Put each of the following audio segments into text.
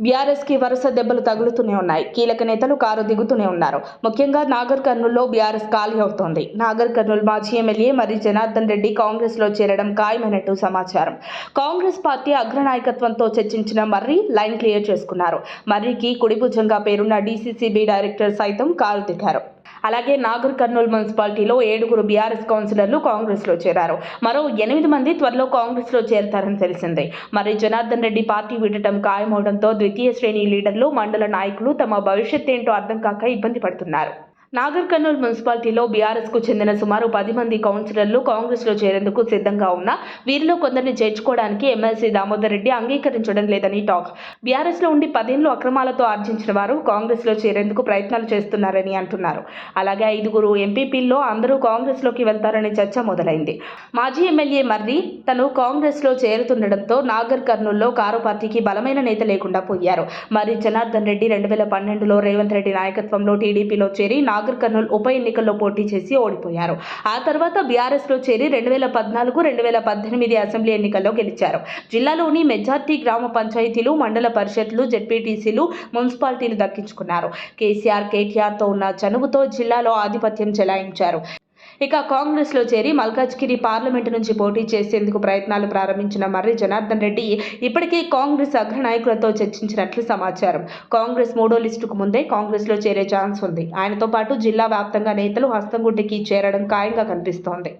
BRS కి వరుస దెబ్బలు తగులుతూనే ఉన్నాయి. కీలక నేతలు కారు దిగుతూనే ఉన్నారు. ముఖ్యంగా నాగర్ కర్నూల్లో బీఆర్ఎస్ ఖాళీ అవుతోంది. నాగర్ కర్నూల్ మాజీ ఎమ్మెల్యే మర్రి జనార్దన్ రెడ్డి కాంగ్రెస్ లో చేరడం ఖాయమైనట్టు సమాచారం. కాంగ్రెస్ పార్టీ అగ్రనాయకత్వంతో చర్చించిన మర్రి లైన్ క్లియర్ చేసుకున్నారు. మర్రికి కుడిభుజంగా పేరున్న డీసీసీబీ డైరెక్టర్ సైతం కారు దిగారు. అలాగే నాగర్ కర్నూల్ మున్సిపాలిటీలో 7 బీఆర్ఎస్ కౌన్సిలర్లు కాంగ్రెస్ లో చేరారు. మరో 8 మంది త్వరలో కాంగ్రెస్ లో చేరతారని తెలిసిందే. మరి జనార్దన్ రెడ్డి పార్టీ వీడటం ఖాయమవడంతో ద్వితీయ శ్రేణి లీడర్లు, మండల నాయకులు తమ భవిష్యత్ ఏంటో అర్థం కాక ఇబ్బంది పడుతున్నారు. నాగర్ కర్నూల్ మున్సిపాలిటీలో బీఆర్ఎస్ కు చెందిన సుమారు 10 మంది కౌన్సిలర్లు కాంగ్రెస్ లో చేరేందుకు సిద్ధంగా ఉన్నా వీరిలో కొందరిని చేర్చుకోవడానికి ఎమ్మెల్సీ దామోదర్ రెడ్డి అంగీకరించడం లేదని టాక్. బీఆర్ఎస్ లో ఉండి 10 ఏళ్లు అక్రమాలతో ఆర్జించిన వారు కాంగ్రెస్ లో చేరేందుకు ప్రయత్నాలు చేస్తున్నారని అంటున్నారు. అలాగే 5 ఎంపీపీల్లో అందరూ కాంగ్రెస్ లోకి వెళ్తారని చర్చ మొదలైంది. మాజీ ఎమ్మెల్యే మర్రి తను కాంగ్రెస్ లో చేరుతుండటంతో నాగర్ కర్నూల్లో కారు పార్టీకి బలమైన నేత లేకుండా పోయారు. మరి జనార్దన్ రెడ్డి 2012లో రేవంత్ రెడ్డి నాయకత్వంలో టీడీపీలో చేరి నాగర్ కర్నూల్ ఉప ఎన్నికల్లో పోటీ చేసి ఓడిపోయారు. ఆ తర్వాత బీఆర్ఎస్ లో చేరి 2014, 2018 అసెంబ్లీ ఎన్నికల్లో గెలిచారు. జిల్లాలోని మెజార్టీ గ్రామ పంచాయతీలు, మండల పరిషత్లు, జెడ్పీటీసీలు, మున్సిపాలిటీలు దక్కించుకున్నారు. కేటీఆర్ తో ఉన్న చనువుతో జిల్లాలో ఆధిపత్యం చెలాయించారు. ఇక కాంగ్రెస్ లో చేరి మల్కాజ్గిరి పార్లమెంటు నుంచి పోటీ చేసేందుకు ప్రయత్నాలు ప్రారంభించిన మర్రి జనార్దన్ రెడ్డి ఇప్పటికే కాంగ్రెస్ అగ్రనాయకులతో చర్చించినట్లు సమాచారం. కాంగ్రెస్ 3వ లిస్టుకు ముందే కాంగ్రెస్ లో చేరే ఛాన్స్ ఉంది. ఆయనతో పాటు జిల్లా వ్యాప్తంగా నేతలు హస్తంగుడ్డికి చేరడం ఖాయంగా కనిపిస్తోంది.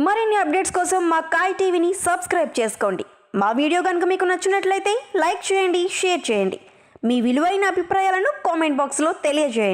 మరిన్ని అప్డేట్స్ కోసం మా కాయ్ టీవీని సబ్స్క్రైబ్ చేసుకోండి. మా వీడియో కనుక మీకు నచ్చినట్లయితే లైక్ చేయండి, షేర్ చేయండి. మీ విలువైన అభిప్రాయాలను కామెంట్ బాక్స్లో తెలియజేయండి.